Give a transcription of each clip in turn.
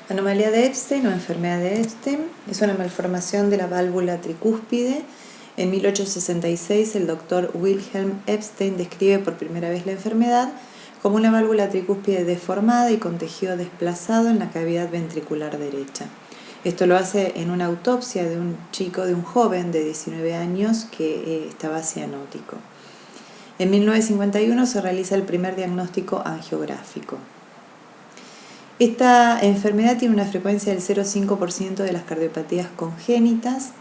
Anomalía de Epstein o enfermedad de Epstein es una malformación de la válvula tricúspide. En 1866 el doctor Wilhelm Epstein describe por primera vez la enfermedad como una válvula tricúspide deformada y con tejido desplazado en la cavidad ventricular derecha. Esto lo hace en una autopsia de un joven de 19 años que estaba cianótico. En 1951 se realiza el primer diagnóstico angiográfico. Esta enfermedad tiene una frecuencia del 0,5% de las cardiopatías congénitas,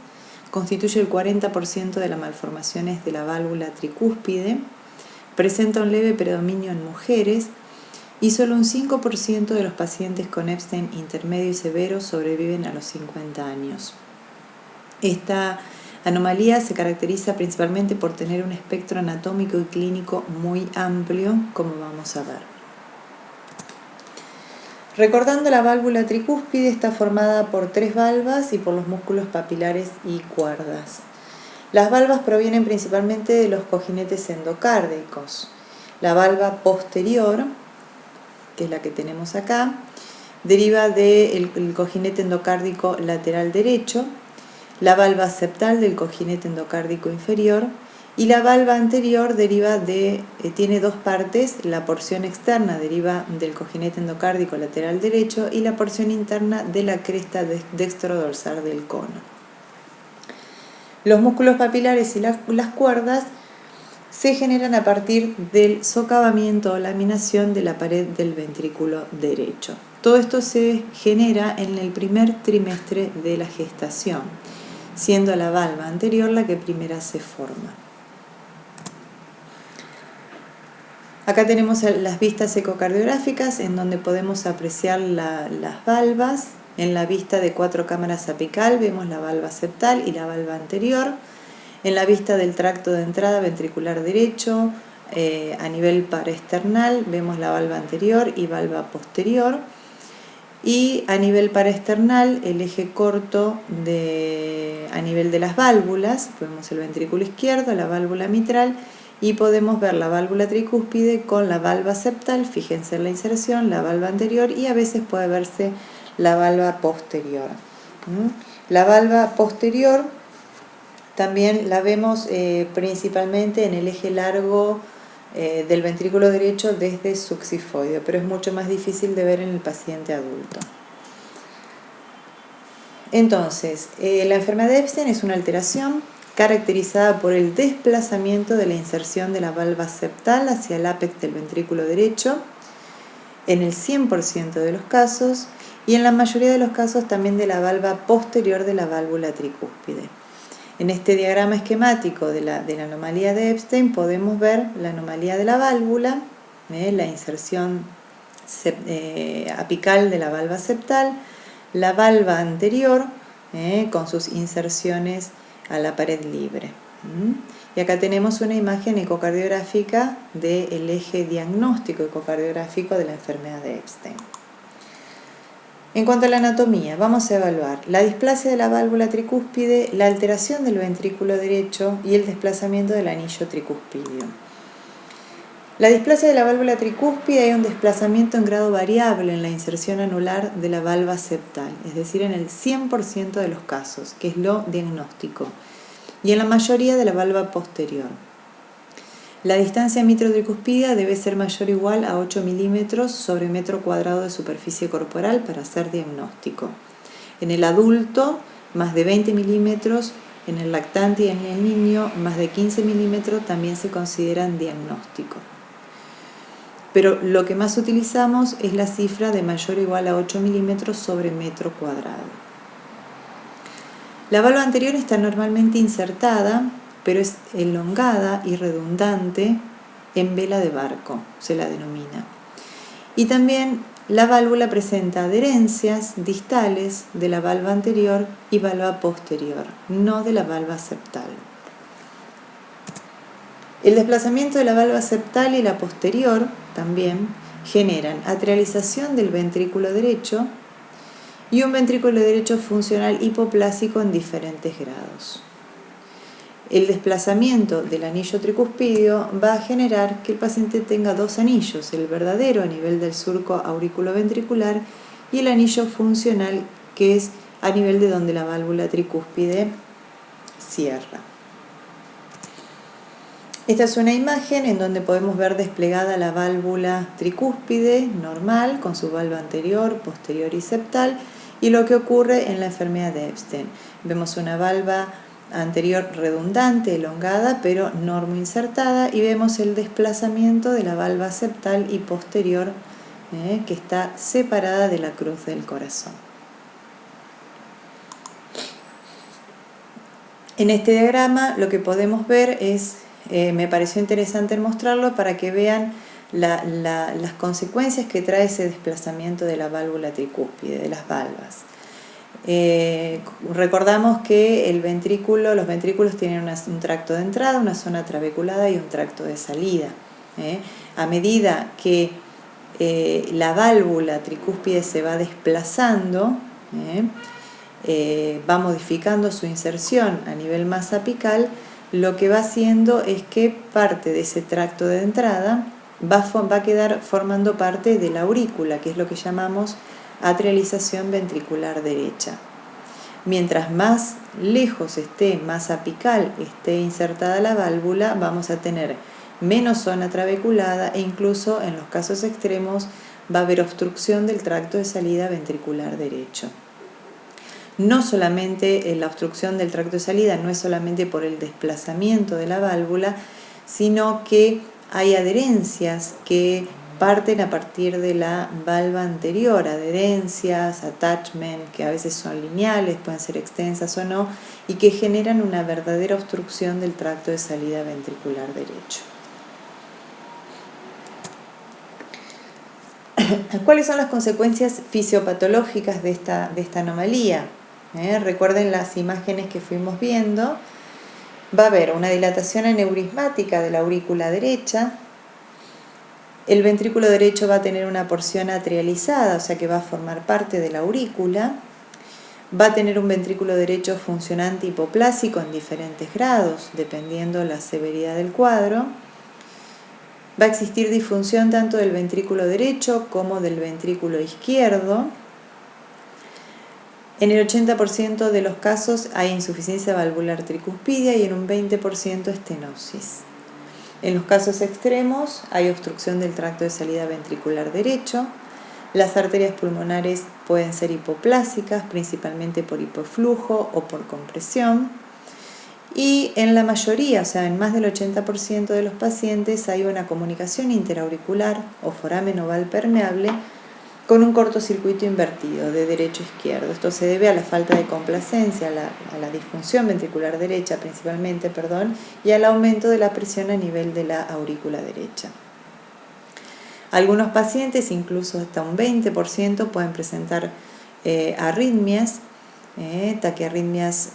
constituye el 40% de las malformaciones de la válvula tricúspide, presenta un leve predominio en mujeres y solo un 5% de los pacientes con Epstein intermedio y severo sobreviven a los 50 años. Esta anomalía se caracteriza principalmente por tener un espectro anatómico y clínico muy amplio, como vamos a ver. Recordando, la válvula tricúspide está formada por 3 valvas y por los músculos papilares y cuerdas. Las valvas provienen principalmente de los cojinetes endocárdicos. La valva posterior, que es la que tenemos acá, deriva del cojinete endocárdico lateral derecho, la valva septal del cojinete endocárdico inferior, y la valva anterior tiene 2 partes. La porción externa deriva del cojinete endocárdico lateral derecho y la porción interna de la cresta dextrodorsal del cono. Los músculos papilares y las cuerdas se generan a partir del socavamiento o laminación de la pared del ventrículo derecho. Todo esto se genera en el primer trimestre de la gestación, siendo la valva anterior la que primera se forma. Acá tenemos las vistas ecocardiográficas en donde podemos apreciar las valvas. En la vista de 4 cámaras apical vemos la valva septal y la valva anterior. En la vista del tracto de entrada ventricular derecho, a nivel paraesternal, vemos la valva anterior y valva posterior. Y a nivel paraesternal, el eje corto a nivel de las válvulas, vemos el ventrículo izquierdo, la válvula mitral, y podemos ver la válvula tricúspide con la valva septal, fíjense en la inserción, la valva anterior, y a veces puede verse la valva posterior. La valva posterior también la vemos principalmente en el eje largo del ventrículo derecho desde suxifoideo, pero es mucho más difícil de ver en el paciente adulto. Entonces, la enfermedad de Epstein es una alteración caracterizada por el desplazamiento de la inserción de la valva septal hacia el ápex del ventrículo derecho en el 100% de los casos, y en la mayoría de los casos también de la valva posterior de la válvula tricúspide. En este diagrama esquemático de la anomalía de Epstein podemos ver la anomalía de la válvula, la inserción apical de la valva septal, la valva anterior con sus inserciones a la pared libre. Y acá tenemos una imagen ecocardiográfica del eje diagnóstico ecocardiográfico de la enfermedad de Epstein. En cuanto a la anatomía, vamos a evaluar la displasia de la válvula tricúspide, la alteración del ventrículo derecho y el desplazamiento del anillo tricúspidio. La displasia de la válvula tricúspide, hay un desplazamiento en grado variable en la inserción anular de la valva septal, es decir, en el 100% de los casos, que es lo diagnóstico, y en la mayoría de la valva posterior. La distancia mitrotricúspida debe ser mayor o igual a 8 milímetros sobre metro cuadrado de superficie corporal para hacer diagnóstico. En el adulto, más de 20 milímetros, en el lactante y en el niño, más de 15 milímetros también se consideran diagnóstico. Pero lo que más utilizamos es la cifra de mayor o igual a 8 milímetros sobre metro cuadrado. La valva anterior está normalmente insertada, pero es elongada y redundante en vela de barco, se la denomina. Y también la válvula presenta adherencias distales de la valva anterior y valva posterior, no de la valva septal. El desplazamiento de la valva septal y la posterior también generan atrialización del ventrículo derecho y un ventrículo derecho funcional hipoplásico en diferentes grados. El desplazamiento del anillo tricúspidio va a generar que el paciente tenga 2 anillos, el verdadero a nivel del surco auriculoventricular y el anillo funcional, que es a nivel de donde la válvula tricúspide cierra. Esta es una imagen en donde podemos ver desplegada la válvula tricúspide normal con su valva anterior, posterior y septal, y lo que ocurre en la enfermedad de Epstein. Vemos una valva anterior redundante, elongada, pero normoinsertada, y vemos el desplazamiento de la valva septal y posterior, que está separada de la cruz del corazón. En este diagrama lo que podemos ver es, me pareció interesante mostrarlo para que vean las consecuencias que trae ese desplazamiento de la válvula tricúspide, de las valvas. Recordamos que los ventrículos tienen un tracto de entrada, una zona trabeculada y un tracto de salida. A medida que la válvula tricúspide se va desplazando, va modificando su inserción a nivel más apical, lo que va haciendo es que parte de ese tracto de entrada va a quedar formando parte de la aurícula, que es lo que llamamos atrialización ventricular derecha. Mientras más lejos esté, más apical esté insertada la válvula, vamos a tener menos zona trabeculada e incluso en los casos extremos va a haber obstrucción del tracto de salida ventricular derecho. No solamente la obstrucción del tracto de salida no es solamente por el desplazamiento de la válvula, sino que hay adherencias que parten a partir de la valva anterior, adherencias, attachment, que a veces son lineales, pueden ser extensas o no, y que generan una verdadera obstrucción del tracto de salida ventricular derecho. ¿Cuáles son las consecuencias fisiopatológicas de esta anomalía? Recuerden las imágenes que fuimos viendo. Va a haber una dilatación aneurismática de la aurícula derecha. El ventrículo derecho va a tener una porción atrializada, o sea que va a formar parte de la aurícula. Va a tener un ventrículo derecho funcionante hipoplásico en diferentes grados, dependiendo la severidad del cuadro. Va a existir disfunción tanto del ventrículo derecho como del ventrículo izquierdo. En el 80% de los casos hay insuficiencia valvular tricuspidia y en un 20% estenosis. En los casos extremos hay obstrucción del tracto de salida ventricular derecho. Las arterias pulmonares pueden ser hipoplásicas, principalmente por hipoflujo o por compresión. Y en la mayoría, o sea, en más del 80% de los pacientes hay una comunicación interauricular o foramen oval permeable con un cortocircuito invertido de derecho a izquierdo. Esto se debe a la falta de complacencia, a la disfunción ventricular derecha principalmente, y al aumento de la presión a nivel de la aurícula derecha. Algunos pacientes, incluso hasta un 20%, pueden presentar arritmias, taquiarritmias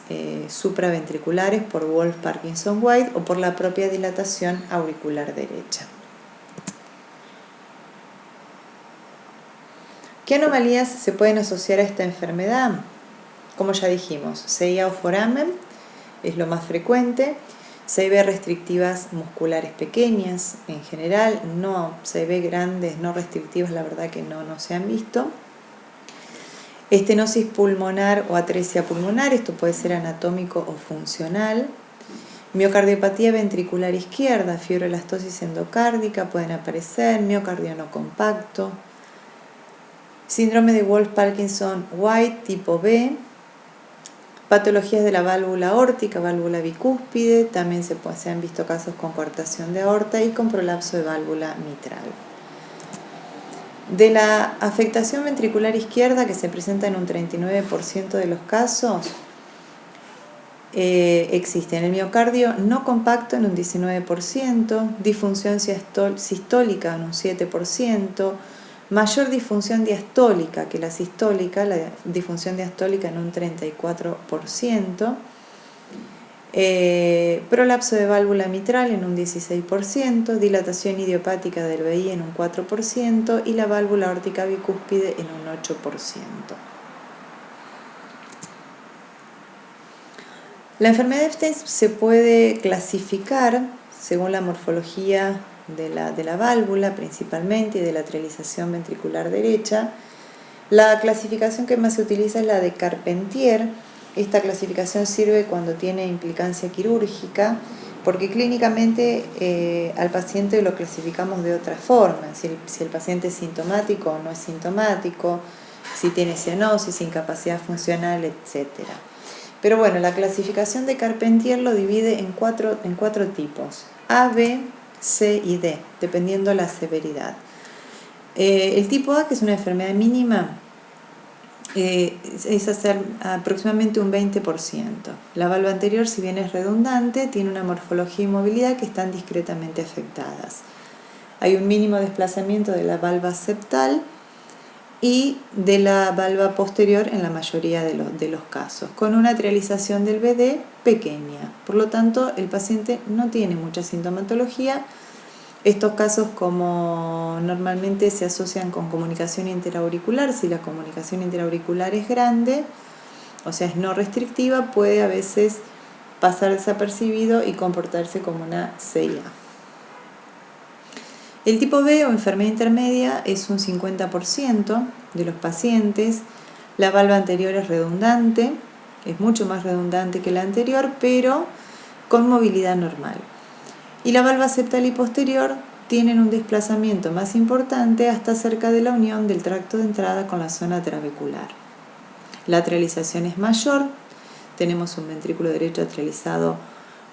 supraventriculares por Wolff-Parkinson-White o por la propia dilatación auricular derecha. ¿Qué anomalías se pueden asociar a esta enfermedad? Como ya dijimos, CIA o foramen es lo más frecuente. CIB restrictivas musculares pequeñas en general, no CIB grandes, no restrictivas, la verdad que no se han visto. Estenosis pulmonar o atresia pulmonar, esto puede ser anatómico o funcional. Miocardiopatía ventricular izquierda, fibroelastosis endocárdica pueden aparecer, miocardio no compacto. Síndrome de Wolff-Parkinson-White tipo B, patologías de la válvula aórtica, válvula bicúspide, también se han visto casos con coartación de aorta y con prolapso de válvula mitral. De la afectación ventricular izquierda, que se presenta en un 39% de los casos, existe en el miocardio no compacto en un 19%, disfunción sistólica en un 7%, mayor disfunción diastólica que la sistólica, la disfunción diastólica en un 34%, prolapso de válvula mitral en un 16%, dilatación idiopática del VI en un 4% y la válvula aórtica bicúspide en un 8%. La enfermedad de Epstein se puede clasificar según la morfología de la válvula principalmente y de la atrialización ventricular derecha La clasificación que más se utiliza es la de Carpentier. Esta clasificación sirve cuando tiene implicancia quirúrgica, porque clínicamente al paciente lo clasificamos de otra forma, si el paciente es sintomático o no es sintomático, si tiene cianosis, incapacidad funcional, etc. Pero bueno, la clasificación de Carpentier lo divide en cuatro tipos: A, B, C y D, dependiendo la severidad. El tipo A, que es una enfermedad mínima, es hacer aproximadamente un 20%. La valva anterior, si bien es redundante, tiene una morfología y movilidad que están discretamente afectadas. Hay un mínimo desplazamiento de la valva septal y de la valva posterior en la mayoría de los casos, con una atrialización del BD pequeña. Por lo tanto, el paciente no tiene mucha sintomatología. Estos casos, como normalmente se asocian con comunicación interauricular, si la comunicación interauricular es grande, o sea, es no restrictiva, puede a veces pasar desapercibido y comportarse como una CIA. El tipo B o enfermedad intermedia es un 50% de los pacientes. La valva anterior es redundante, es mucho más redundante que la anterior, pero con movilidad normal. Y la valva septal y posterior tienen un desplazamiento más importante hasta cerca de la unión del tracto de entrada con la zona trabecular. La atrialización es mayor, tenemos un ventrículo derecho atrializado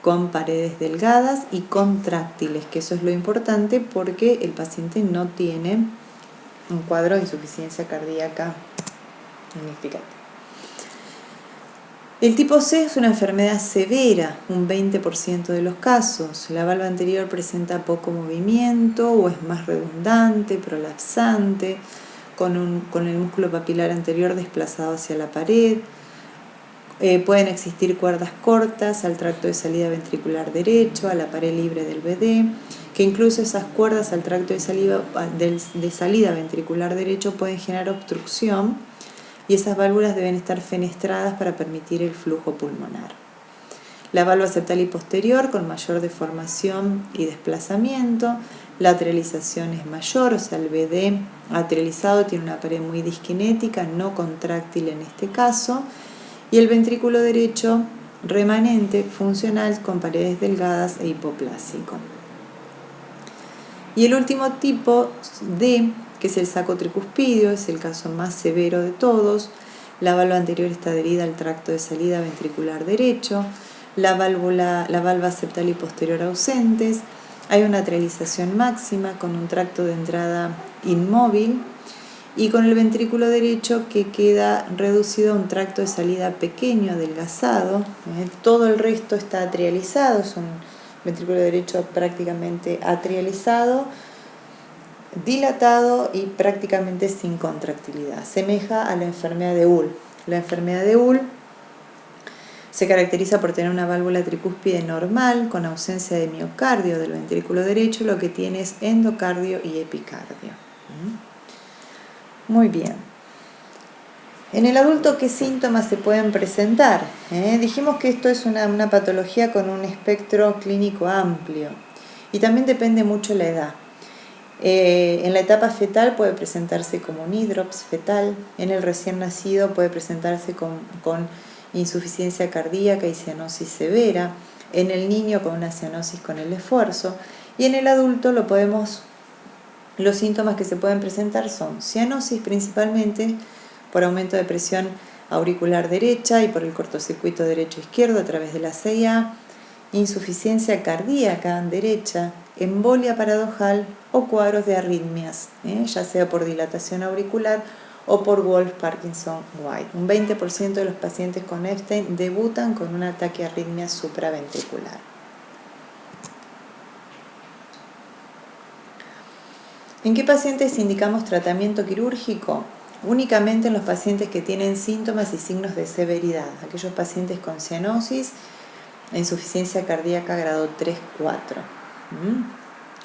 con paredes delgadas y contráctiles, que eso es lo importante porque el paciente no tiene un cuadro de insuficiencia cardíaca significativo. El tipo C es una enfermedad severa, un 20% de los casos. La valva anterior presenta poco movimiento o es más redundante, prolapsante, con el músculo papilar anterior desplazado hacia la pared. Pueden existir cuerdas cortas al tracto de salida ventricular derecho, a la pared libre del BD, que incluso esas cuerdas al tracto de salida ventricular derecho pueden generar obstrucción, y esas válvulas deben estar fenestradas para permitir el flujo pulmonar. La valva septal y posterior con mayor deformación y desplazamiento, la atrialización es mayor, o sea, el BD atrializado tiene una pared muy disquinética, no contráctil en este caso, y el ventrículo derecho remanente funcional con paredes delgadas e hipoplásico. Y el último tipo D, que es el saco tricuspidio, es el caso más severo de todos. La valva anterior está adherida al tracto de salida ventricular derecho, la valva septal y posterior ausentes, hay una atrialización máxima con un tracto de entrada inmóvil y con el ventrículo derecho que queda reducido a un tracto de salida pequeño, adelgazado. Todo el resto está atrializado, es un ventrículo derecho prácticamente atrializado, dilatado y prácticamente sin contractilidad. Semeja a la enfermedad de Uhl. La enfermedad de Uhl se caracteriza por tener una válvula tricúspide normal, con ausencia de miocardio del ventrículo derecho, lo que tiene es endocardio y epicardio. Muy bien. En el adulto, ¿qué síntomas se pueden presentar? Dijimos que esto es una patología con un espectro clínico amplio y también depende mucho la edad. En la etapa fetal puede presentarse como un hidrops fetal, en el recién nacido puede presentarse con insuficiencia cardíaca y cianosis severa, en el niño con una cianosis con el esfuerzo, y en el adulto los síntomas que se pueden presentar son cianosis principalmente por aumento de presión auricular derecha y por el cortocircuito derecho-izquierdo a través de la CIA, insuficiencia cardíaca derecha, embolia paradojal o cuadros de arritmias, ya sea por dilatación auricular o por Wolff-Parkinson-White. Un 20% de los pacientes con Epstein debutan con un ataque de arritmia supraventricular. ¿En qué pacientes indicamos tratamiento quirúrgico? Únicamente en los pacientes que tienen síntomas y signos de severidad, aquellos pacientes con cianosis, insuficiencia cardíaca grado 3-4.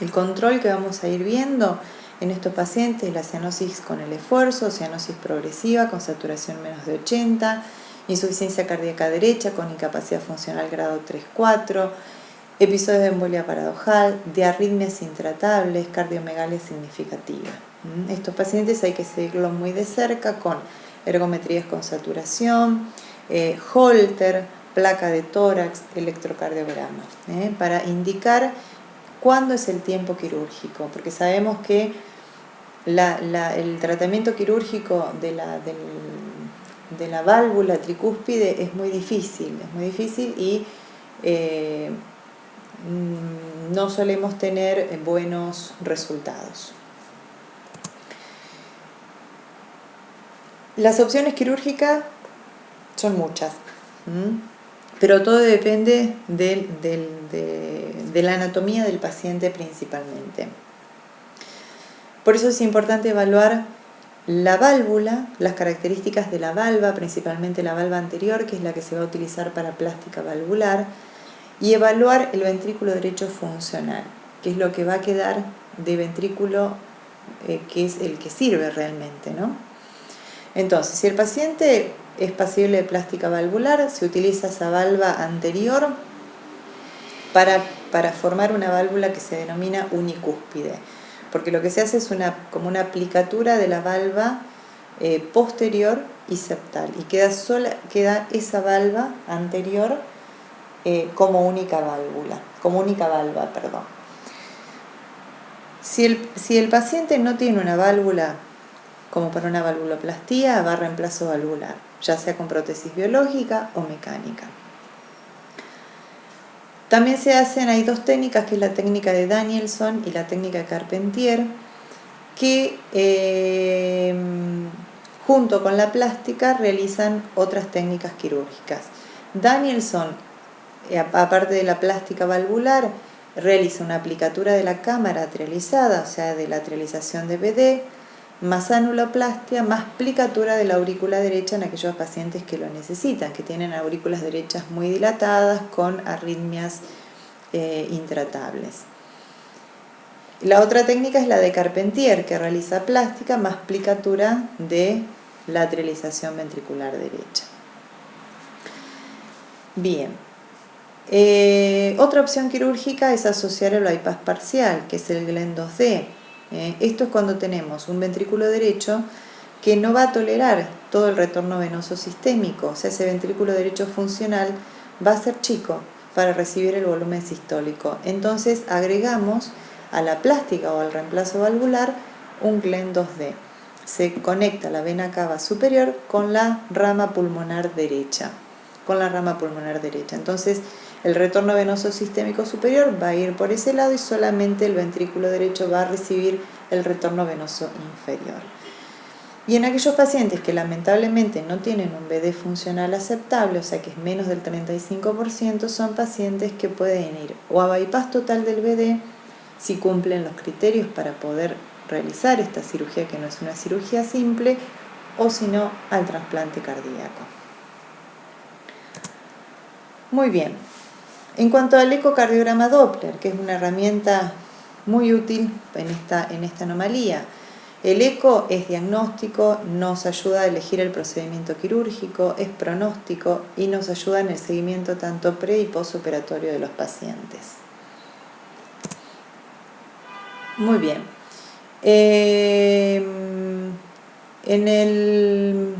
El control que vamos a ir viendo en estos pacientes es la cianosis con el esfuerzo, cianosis progresiva con saturación menos de 80, insuficiencia cardíaca derecha con incapacidad funcional grado 3-4, episodios de embolia paradojal, de arritmias intratables, cardiomegalia significativa. Estos pacientes hay que seguirlos muy de cerca con ergometrías con saturación, Holter, placa de tórax, electrocardiograma, para indicar cuándo es el tiempo quirúrgico, porque sabemos que el tratamiento quirúrgico de la válvula tricúspide es muy difícil y no solemos tener buenos resultados. Las opciones quirúrgicas son muchas, pero todo depende de la anatomía del paciente principalmente. Por eso es importante evaluar la válvula, las características de la valva, principalmente la valva anterior, que es la que se va a utilizar para plástica valvular, y evaluar el ventrículo derecho funcional, que es lo que va a quedar de ventrículo que es el que sirve realmente, ¿no? Entonces, si el paciente es pasible de plástica valvular, se utiliza esa valva anterior para formar una válvula que se denomina unicúspide, porque lo que se hace es como una aplicatura de la valva posterior y septal, y queda esa valva anterior como única valva. Si el paciente no tiene una válvula como para una valvuloplastía, va a reemplazo valvular, ya sea con prótesis biológica o mecánica. También hay dos técnicas, que es la técnica de Danielson y la técnica de Carpentier, que junto con la plástica realizan otras técnicas quirúrgicas. Danielson, aparte de la plástica valvular, realiza una aplicatura de la cámara atrializada, o sea, de la atrialización de BD, más anuloplastia, más plicatura de la aurícula derecha en aquellos pacientes que lo necesitan, que tienen aurículas derechas muy dilatadas con arritmias intratables. La otra técnica es la de Carpentier, que realiza plástica más plicatura de la atrialización ventricular derecha. Bien. Otra opción quirúrgica es asociar el bypass parcial, que es el Glenn 2D. Esto es cuando tenemos un ventrículo derecho que no va a tolerar todo el retorno venoso sistémico, o sea, ese ventrículo derecho funcional va a ser chico para recibir el volumen sistólico. Entonces agregamos a la plástica o al reemplazo valvular un Glenn 2D. Se conecta la vena cava superior con la rama pulmonar derecha. Entonces el retorno venoso sistémico superior va a ir por ese lado y solamente el ventrículo derecho va a recibir el retorno venoso inferior. Y en aquellos pacientes que lamentablemente no tienen un BD funcional aceptable, o sea que es menos del 35%, son pacientes que pueden ir o a bypass total del BD si cumplen los criterios para poder realizar esta cirugía, que no es una cirugía simple, o si no, al trasplante cardíaco. Muy bien. En cuanto al ecocardiograma Doppler, que es una herramienta muy útil en esta anomalía, el eco es diagnóstico, nos ayuda a elegir el procedimiento quirúrgico, es pronóstico y nos ayuda en el seguimiento tanto pre y postoperatorio de los pacientes. Muy bien.